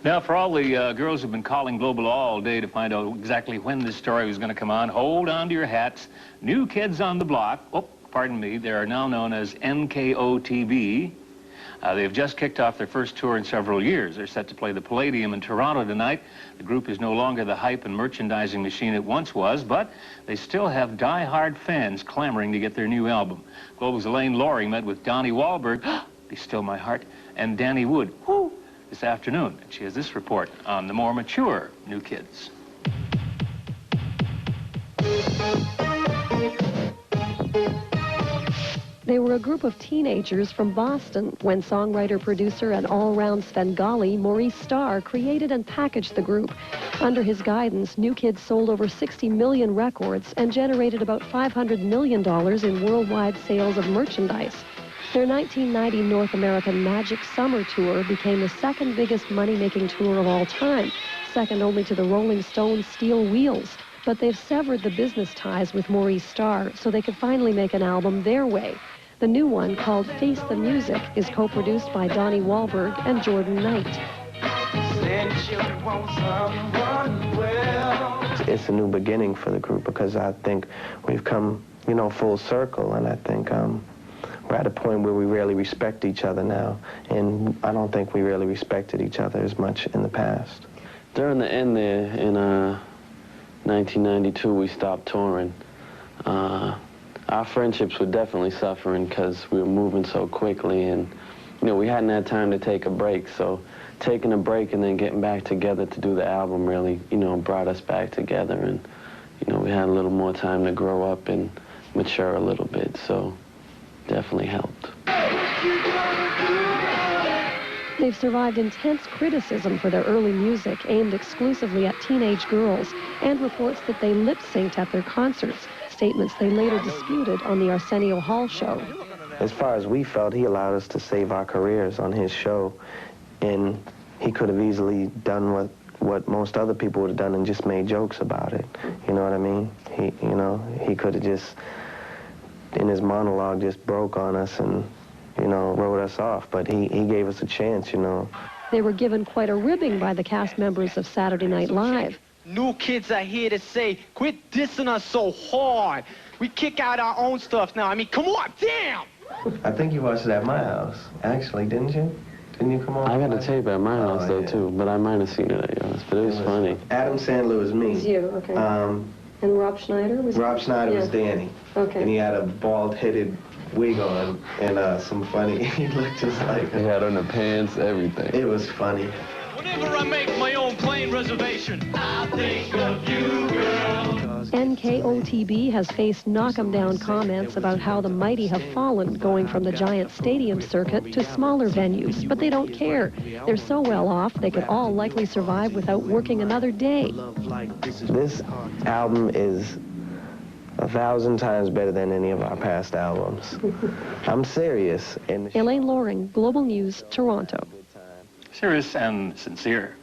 Now, for all the girls who've been calling Global all day to find out exactly when this story was going to come on, hold on to your hats. New Kids on the Block, oh, pardon me, they are now known as NKOTB. They've just kicked off their first tour in several years. They're set to play the Palladium in Toronto tonight. The group is no longer the hype and merchandising machine it once was, but they still have die-hard fans clamoring to get their new album. Global's Elaine Loring met with Donnie Wahlberg, Be Still My Heart, and Danny Wood, whoo, this afternoon. And she has this report on the more mature New Kids. They were a group of teenagers from Boston when songwriter, producer, and all-round Svengali Maurice Starr created and packaged the group. Under his guidance, New Kids sold over 60 million records and generated about $500 million in worldwide sales of merchandise. Their 1990 North American Magic Summer Tour became the second biggest money-making tour of all time, second only to the Rolling Stones' Steel Wheels. But they've severed the business ties with Maurice Starr so they could finally make an album their way. The new one, called Face the Music, is co-produced by Donnie Wahlberg and Jordan Knight. It's a new beginning for the group because I think we've come, full circle, and I think we're at a point where we really respect each other now, and I don't think we really respected each other as much in the past. During the end there, in 1992, we stopped touring. Our friendships were definitely suffering because we were moving so quickly, and we hadn't had time to take a break. So taking a break and then getting back together to do the album really, brought us back together, and we had a little more time to grow up and mature a little bit. So definitely helped. They've survived intense criticism for their early music aimed exclusively at teenage girls, and reports that they lip-synced at their concerts, statements they later disputed on the Arsenio Hall show. As far as we felt, he allowed us to save our careers on his show, and he could have easily done what most other people would have done and just made jokes about it. You know what I mean? He could have just, in his monologue, just broke on us and wrote us off, but he gave us a chance, They were given quite a ribbing by the cast members of Saturday Night Live. New Kids are here to say, quit dissing us so hard. We kick out our own stuff now. I mean, come on, damn! I think you watched it at my house, actually, didn't you? Didn't you come on? I got a tape at my house, though, too, but I might have seen it at yours, but it was funny. Adam Sandler was me. It was you, okay. And Rob Schneider was Rob Schneider was Danny. Okay. And he had a bald-headed wig on and some funny, he looked just like He had on the pants, everything. It was funny. Whenever I make my own plane reservation, I think of you, girl. NKOTB has faced knock-em-down comments about how the mighty have fallen, going from the giant stadium circuit to smaller venues, but they don't care. They're so well off, they could all likely survive without working another day. This album is 1,000 times better than any of our past albums. I'm serious. Elaine Loring, Global News, Toronto. Serious and sincere.